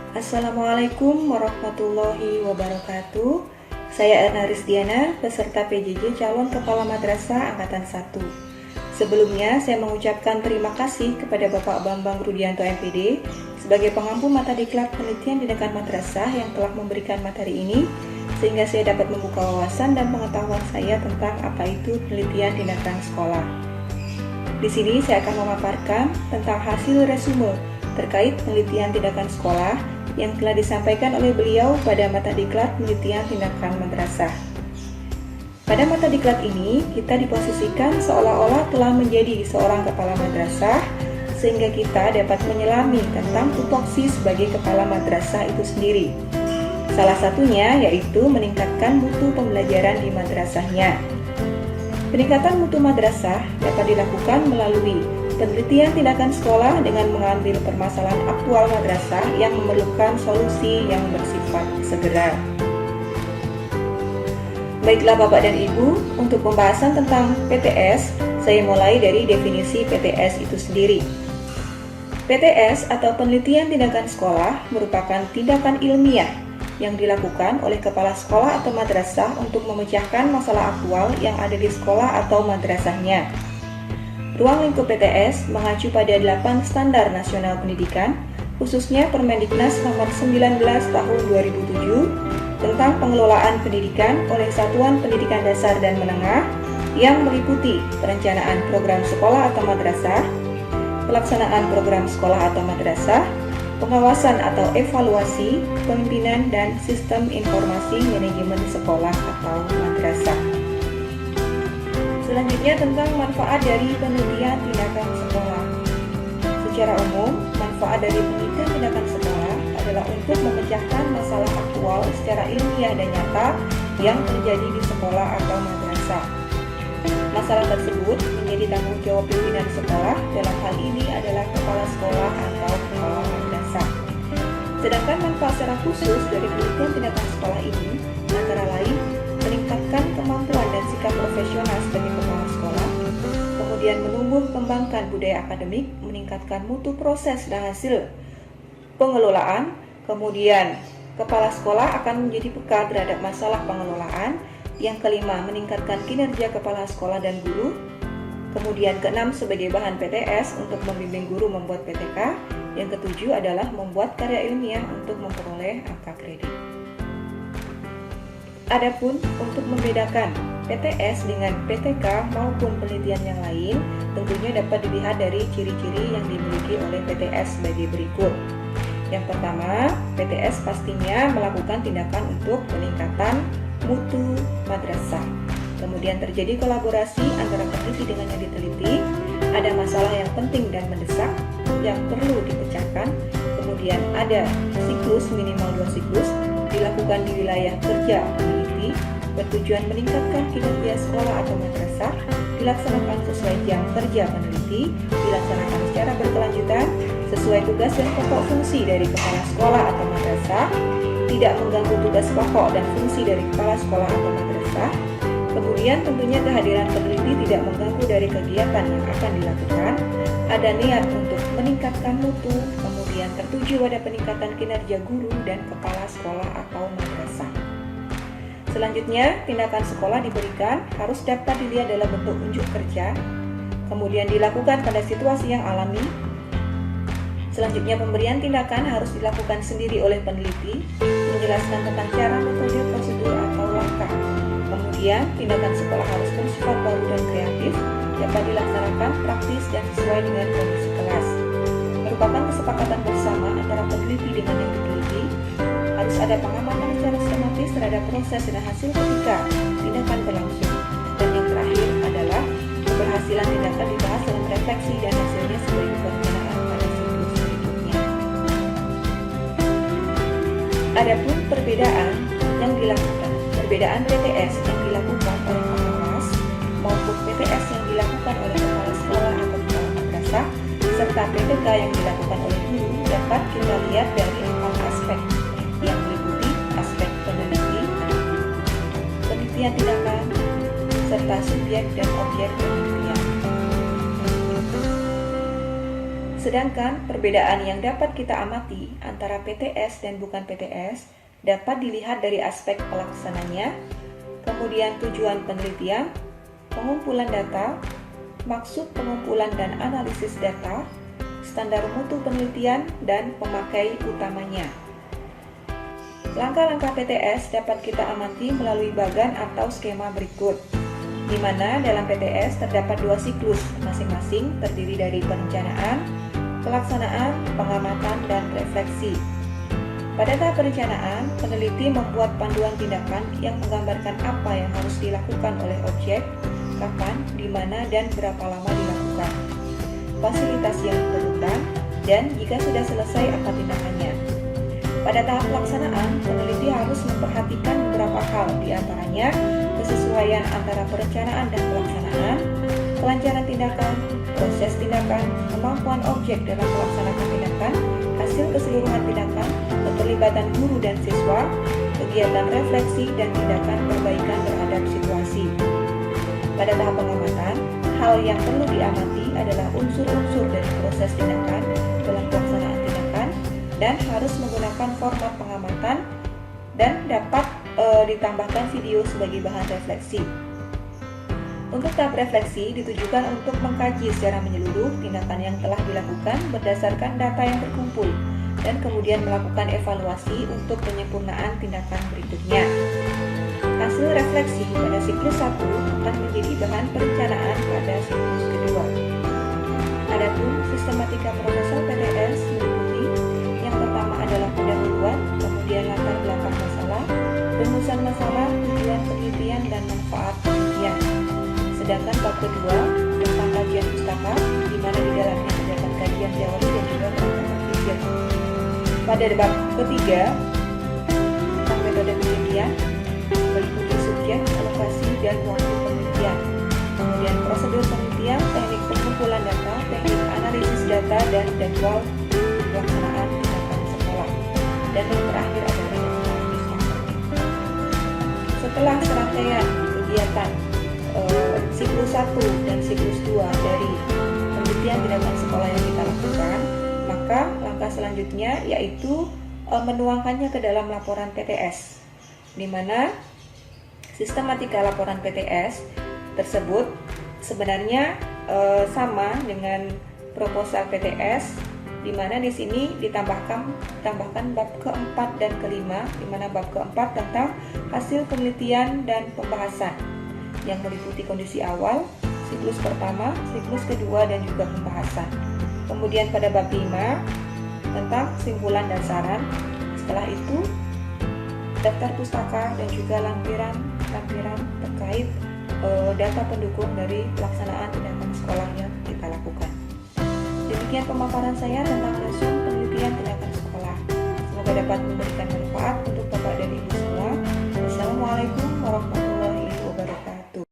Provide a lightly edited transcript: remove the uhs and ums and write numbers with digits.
Assalamualaikum warahmatullahi wabarakatuh. Saya Erna Rizdiana, peserta PJJ calon Kepala Madrasah Angkatan 1. Sebelumnya, saya mengucapkan terima kasih kepada Bapak Bambang Rudianto MPD sebagai pengampu mata diklat penelitian tindakan madrasah yang telah memberikan materi ini, sehingga saya dapat membuka wawasan dan pengetahuan saya tentang apa itu penelitian tindakan sekolah. Di sini saya akan memaparkan tentang hasil resume terkait penelitian tindakan sekolah yang telah disampaikan oleh beliau pada mata diklat penelitian tindakan madrasah. Pada mata diklat ini, kita diposisikan seolah-olah telah menjadi seorang kepala madrasah, sehingga kita dapat menyelami tentang tupoksi sebagai kepala madrasah itu sendiri. Salah satunya yaitu meningkatkan mutu pembelajaran di madrasahnya. Peningkatan mutu madrasah dapat dilakukan melalui penelitian tindakan sekolah dengan mengambil permasalahan aktual madrasah yang memerlukan solusi yang bersifat segera. Baiklah Bapak dan Ibu, untuk pembahasan tentang PTS, saya mulai dari definisi PTS itu sendiri. PTS atau penelitian tindakan sekolah merupakan tindakan ilmiah yang dilakukan oleh kepala sekolah atau madrasah untuk memecahkan masalah aktual yang ada di sekolah atau madrasahnya. Ruang lingkup PTS mengacu pada 8 standar nasional pendidikan, khususnya Permendiknas nomor 19 tahun 2007 tentang pengelolaan pendidikan oleh satuan pendidikan dasar dan menengah yang meliputi perencanaan program sekolah atau madrasah, pelaksanaan program sekolah atau madrasah, pengawasan atau evaluasi, pemimpinan dan sistem informasi manajemen sekolah atau madrasah. Selanjutnya tentang manfaat dari penelitian tindakan sekolah. Secara umum, manfaat dari penelitian tindakan sekolah adalah untuk memecahkan masalah aktual secara ilmiah dan nyata yang terjadi di sekolah atau madrasah. Masalah tersebut menjadi tanggung jawab pimpinan sekolah, dalam hal ini adalah kepala sekolah atau kepala madrasah. Sedangkan manfaat secara khusus dari penelitian tindakan sekolah ini antara lain meningkatkan kemampuan dan sikap profesional sebagai kepala sekolah, kemudian menumbuh kembangkan budaya akademik, meningkatkan mutu proses dan hasil pengelolaan, kemudian kepala sekolah akan menjadi peka terhadap masalah pengelolaan, yang kelima meningkatkan kinerja kepala sekolah dan guru, kemudian keenam sebagai bahan PTS untuk membimbing guru membuat PTK, yang ketujuh adalah membuat karya ilmiah untuk memperoleh angka kredit. Adapun untuk membedakan PTS dengan PTK maupun penelitian yang lain, tentunya dapat dilihat dari ciri-ciri yang dimiliki oleh PTS sebagai berikut. Yang pertama, PTS pastinya melakukan tindakan untuk peningkatan mutu madrasah. Kemudian terjadi kolaborasi antara peneliti dengan yang diteliti, ada masalah yang penting dan mendesak yang perlu dipecahkan, kemudian ada siklus minimal 2 siklus, dilakukan di wilayah kerja peneliti, bertujuan meningkatkan kinerja sekolah atau madrasah, dilaksanakan sesuai jam kerja peneliti, dilaksanakan secara berkelanjutan, sesuai tugas dan pokok fungsi dari kepala sekolah atau madrasah, tidak mengganggu tugas pokok dan fungsi dari kepala sekolah atau madrasah, kemudian tentunya kehadiran peneliti tidak mengganggu dari kegiatan yang akan dilakukan, ada niat untuk meningkatkan mutu, kemudian tertuju pada peningkatan kinerja guru dan kepala sekolah atau madrasah. Selanjutnya, tindakan sekolah diberikan harus dapat dilihat dalam bentuk unjuk kerja, kemudian dilakukan pada situasi yang alami. Selanjutnya, pemberian tindakan harus dilakukan sendiri oleh peneliti, menjelaskan tentang cara, metode, prosedur, atau langkah. Kemudian, tindakan sekolah harus bersifat baru dan kreatif, dapat dilaksanakan praktis dan sesuai dengan kondisi kelas. Merupakan kesepakatan bersama antara peneliti dengan yang diteliti, harus ada pengamatan secara sistematis terhadap proses dan hasil ketika tindakan berlangsung. Dan yang terakhir adalah keberhasilan tindakan dibahas dalam refleksi dan hasilnya sebagai perencanaan pada siklus berikutnya. Adapun perbedaan yang dilakukan, perbedaan PTS yang dilakukan oleh pengawas maupun PTS yang dilakukan oleh kepala sekolah atau kepala madrasah serta PTK yang dilakukan oleh guru dapat kita lihat dari 4 aspek yang meliputi aspek peneliti, penelitian tindakan, serta subjek dan objek penelitian. Sedangkan perbedaan yang dapat kita amati antara PTS dan bukan PTS dapat dilihat dari aspek pelaksananya, kemudian tujuan penelitian, pengumpulan data, maksud pengumpulan dan analisis data, standar mutu penelitian, dan pemakai utamanya. Langkah-langkah PTS dapat kita amati melalui bagan atau skema berikut, di mana dalam PTS terdapat 2 siklus, masing-masing terdiri dari perencanaan, pelaksanaan, pengamatan, dan refleksi. Pada tahap perencanaan, peneliti membuat panduan tindakan yang menggambarkan apa yang harus dilakukan oleh objek, kapan, di mana, dan berapa lama dilakukan, fasilitas yang diperlukan, dan jika sudah selesai apa tindakannya. Pada tahap pelaksanaan, peneliti harus memperhatikan beberapa hal, di antaranya kesesuaian antara perencanaan dan pelaksanaan, kelancaran tindakan, proses tindakan, kemampuan objek dalam melaksanakan tindakan, hasil keseluruhan tindakan, keterlibatan guru dan siswa, kegiatan refleksi, dan tindakan perbaikan terhadap situasi. Pada tahap pengamatan, hal yang perlu diamati adalah unsur-unsur dari proses tindakan dalam pelaksanaan tindakan dan harus menggunakan format pengamatan dan dapat ditambahkan video sebagai bahan refleksi. Untuk tahap refleksi ditujukan untuk mengkaji secara menyeluruh tindakan yang telah dilakukan berdasarkan data yang terkumpul dan kemudian melakukan evaluasi untuk penyempurnaan tindakan berikutnya. Hasil refleksi pada siklus 1 akan menjadi bahan perencanaan pada siklus kedua. Adapun sistematika proposal PTS meliputi yang pertama adalah pendahuluan, kemudian latar belakang masalah, rumusan masalah, tujuan penelitian, dan manfaat penelitian. Sedangkan bab kedua tentang kajian pustaka, di mana di dalamnya terdapat kajian teori dan juga penerapan pikir. Pada bab ketiga tentang metode penelitian, meliputi subjek, lokasi, dan waktu penelitian. Kemudian prosedur penelitian, teknik pengumpulan data, teknik analisis data, dan jadwal pelaksanaan tindakan sekolah. Dan yang terakhir adalah setelah serangkaian kegiatan siklus 1 dan siklus 2 dari penelitian tindakan sekolah yang kita lakukan, maka langkah selanjutnya yaitu menuangkannya ke dalam laporan PTS, di mana sistematika laporan PTS tersebut sebenarnya sama dengan proposal PTS, di mana di sini ditambahkan bab keempat dan kelima, di mana bab keempat tentang hasil penelitian dan pembahasan yang meliputi kondisi awal, siklus pertama, siklus kedua, dan juga pembahasan. Kemudian pada bab 5 tentang kesimpulan dan saran. Setelah itu daftar pustaka dan juga lampiran terkait data pendukung dari pelaksanaan tindakan sekolah yang kita lakukan. Demikian pemaparan saya tentang resume penelitian tindakan sekolah. Semoga dapat memberikan manfaat untuk Bapak dan Ibu